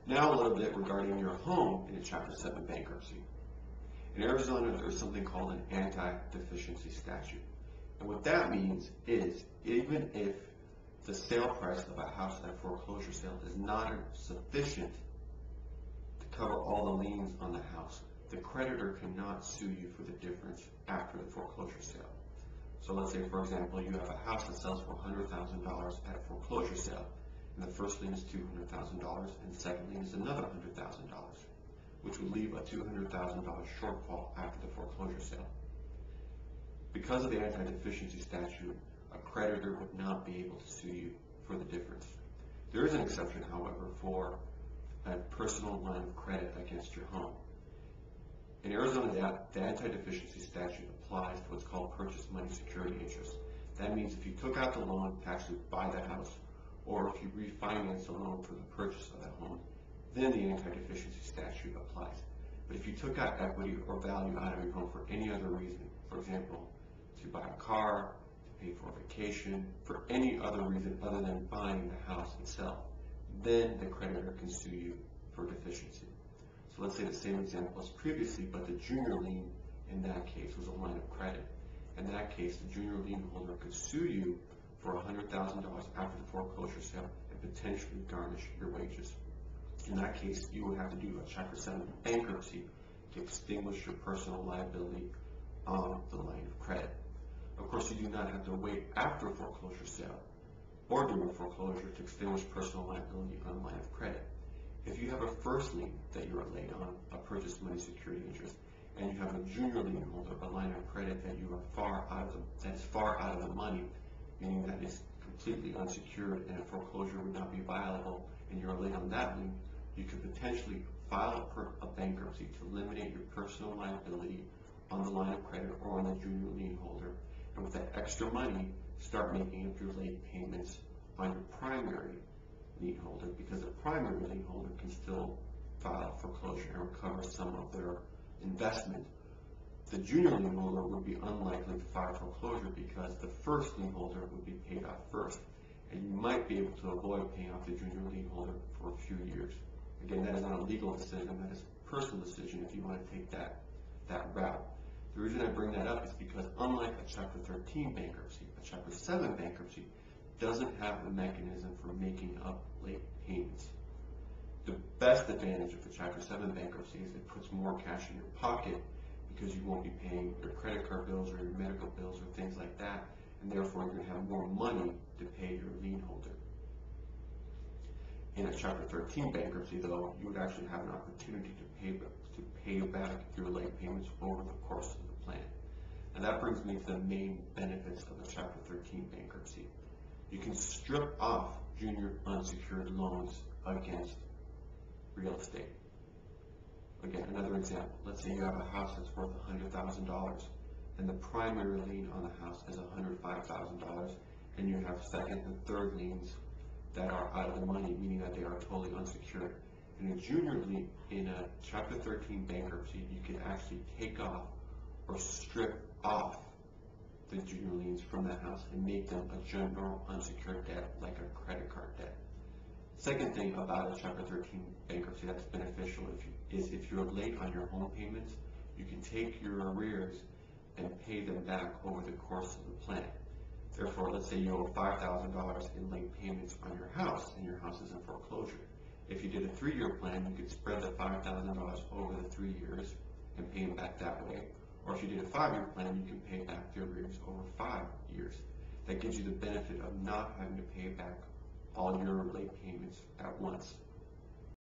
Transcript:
Now a little bit regarding your home in a Chapter 7 bankruptcy. In Arizona, there's something called an anti-deficiency statute. And what that means is, even if the sale price of a house at a foreclosure sale is not sufficient to cover all the liens on the house, the creditor cannot sue you for the difference after the foreclosure sale. So let's say, for example, you have a house that sells for $100,000 at a foreclosure sale, and the first lien is $200,000, and the second lien is another $100,000, which would leave a $200,000 shortfall after the foreclosure sale. Because of the anti-deficiency statute, a creditor would not be able to sue you for the difference. There is an exception, however, for a personal line of credit against your home. In Arizona, the anti-deficiency statute applies to what's called purchase money security interest. That means if you took out the loan to actually buy the house, or if you refinance the loan for the purchase of that home, then the anti-deficiency statute applies. But if you took out equity or value out of your home for any other reason, for example, to buy a car, to pay for a vacation, for any other reason other than buying the house itself, then the creditor can sue you for deficiency. So let's say the same example as previously, but the junior lien in that case was a line of credit. In that case, the junior lien holder could sue you for $100,000 after the foreclosure sale and potentially garnish your wages. In that case, you would have to do a Chapter 7 bankruptcy to extinguish your personal liability on the line of credit. Of course, you do not have to wait after a foreclosure sale or during a foreclosure to extinguish personal liability on a line of credit. If you have a first lien that you are late on, a purchase money security interest, and you have a junior lien holder, a line of credit that you are far out of the money, meaning that it's completely unsecured and a foreclosure would not be viable, and you're late on that lien, you could potentially file a bankruptcy to eliminate your personal liability on the line of credit or on the junior lien holder, and with that extra money, start making up your late payments on your primary lien holder, because the primary lien holder can still file foreclosure and recover some of their investment. The junior lien holder would be unlikely to file foreclosure because the first lien holder would be paid off first, and you might be able to avoid paying off the junior lien holder for a few years. Again, that is not a legal decision, that is a personal decision if you want to take that route. The reason I bring that up is because unlike a Chapter 13 bankruptcy, a Chapter 7 bankruptcy doesn't have a mechanism for making up late payments. The best advantage of the Chapter 7 bankruptcy is it puts more cash in your pocket because you won't be paying your credit card bills or your medical bills or things like that, and therefore you're going to have more money to pay your lien holder. In a Chapter 13 bankruptcy, though, you would actually have an opportunity to pay back your late payments over the course of the plan. And that brings me to the main benefits of a Chapter 13 bankruptcy. You can strip off junior unsecured loans against real estate. Again, another example. Let's say you have a house that's worth $100,000, and the primary lien on the house is $105,000, and you have second and third liens that are out of the money, meaning that they are totally unsecured. In a junior lien, in a Chapter 13 bankruptcy, you can actually take off or strip off the junior liens from the house and make them a general unsecured debt like a credit card debt. Second thing about a Chapter 13 bankruptcy that's beneficial is if you're late on your home payments, you can take your arrears and pay them back over the course of the plan. Therefore, let's say you owe $5,000 in late payments on your house and your house is in foreclosure. If you did a 3-year plan, you could spread the $5,000 over the 3 years and pay them back that way. Or if you did a 5-year plan, you can pay back the arrears over 5 years. That gives you the benefit of not having to pay back all your late payments at once.